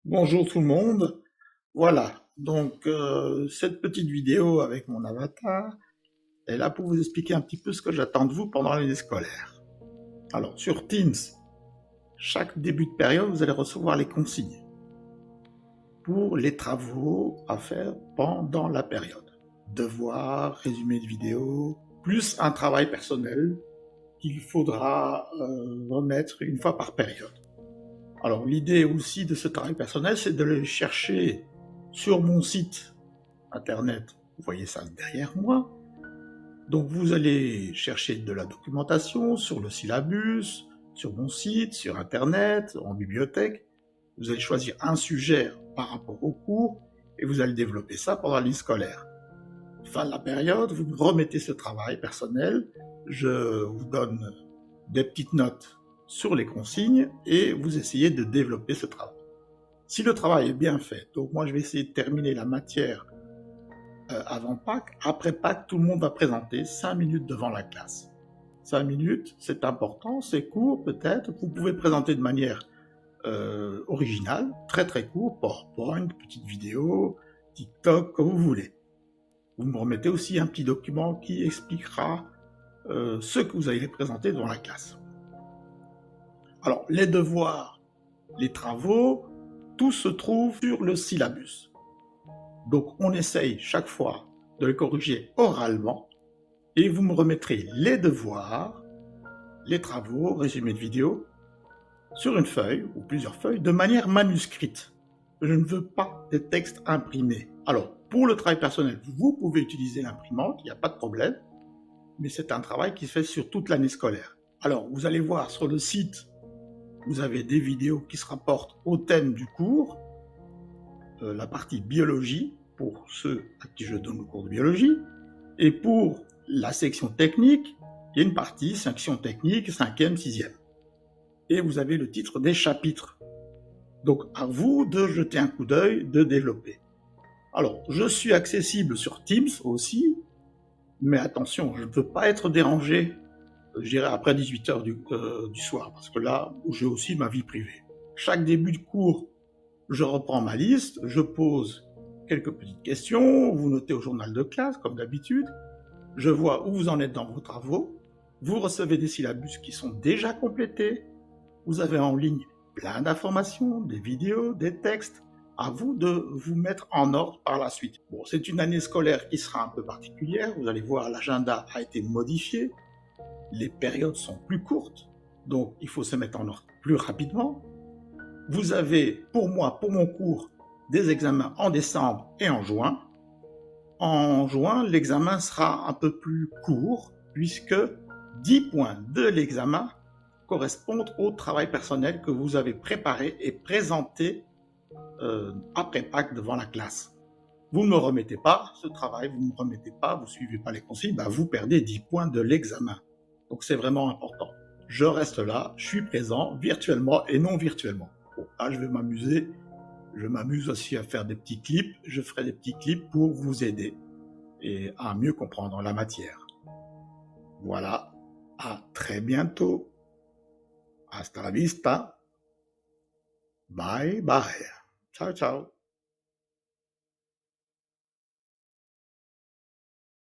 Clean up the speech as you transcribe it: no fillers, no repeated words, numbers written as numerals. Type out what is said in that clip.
Bonjour tout le monde. Voilà, donc cette petite vidéo avec mon avatar est là pour vous expliquer un petit peu ce que j'attends de vous pendant l'année scolaire. Alors sur Teams, chaque début de période, vous allez recevoir les consignes pour les travaux à faire pendant la période. Devoirs, résumé de vidéo, plus un travail personnel qu'il faudra remettre une fois par période. Alors l'idée aussi de ce travail personnel, c'est de le chercher sur mon site internet. Vous voyez ça derrière moi. Donc vous allez chercher de la documentation sur le syllabus, sur mon site, sur internet, en bibliothèque. Vous allez choisir un sujet par rapport au cours et vous allez développer ça pendant l'année scolaire. Fin de la période, vous me remettez ce travail personnel, je vous donne des petites notes sur les consignes et vous essayez de développer ce travail. Si le travail est bien fait, donc moi je vais essayer de terminer la matière avant Pâques. Après Pâques, tout le monde va présenter 5 minutes devant la classe. 5 minutes, c'est important, c'est court peut-être. Vous pouvez présenter de manière originale, très très court, PowerPoint, petite vidéo, TikTok, comme vous voulez. Vous me remettez aussi un petit document qui expliquera ce que vous allez présenter devant la classe. Alors, les devoirs, les travaux, tout se trouve sur le syllabus. Donc, on essaye chaque fois de les corriger oralement et vous me remettrez les devoirs, les travaux, résumés de vidéo, sur une feuille ou plusieurs feuilles de manière manuscrite. Je ne veux pas des textes imprimés. Alors, pour le travail personnel, vous pouvez utiliser l'imprimante, il n'y a pas de problème, mais c'est un travail qui se fait sur toute l'année scolaire. Alors, vous allez voir sur le site, vous avez des vidéos qui se rapportent au thème du cours, la partie biologie, pour ceux à qui je donne le cours de biologie, et pour la section technique, il y a une partie, section technique, 5e, 6e. Et vous avez le titre des chapitres. Donc, à vous de jeter un coup d'œil, de développer. Alors, je suis accessible sur Teams aussi, mais attention, je ne peux pas être dérangé, je dirais après 18h du soir, parce que là, j'ai aussi ma vie privée. Chaque début de cours, je reprends ma liste, je pose quelques petites questions, vous notez au journal de classe, comme d'habitude, je vois où vous en êtes dans vos travaux, vous recevez des syllabus qui sont déjà complétés, vous avez en ligne plein d'informations, des vidéos, des textes, à vous de vous mettre en ordre par la suite. Bon, c'est une année scolaire qui sera un peu particulière, vous allez voir l'agenda a été modifié, les périodes sont plus courtes, donc il faut se mettre en ordre plus rapidement. Vous avez, pour moi, pour mon cours, des examens en décembre et en juin. En juin, l'examen sera un peu plus court, puisque 10 points de l'examen correspondent au travail personnel que vous avez préparé et présenté après Pâques devant la classe. Vous ne me remettez pas ce travail, vous ne me remettez pas, vous ne suivez pas les consignes, vous perdez 10 points de l'examen. Donc c'est vraiment important. Je reste là, je suis présent virtuellement et non virtuellement. Bon, là, je vais m'amuser. Je m'amuse aussi à faire des petits clips. Je ferai des petits clips pour vous aider et à mieux comprendre la matière. Voilà, à très bientôt. Hasta la vista. Bye bye. Ciao, ciao.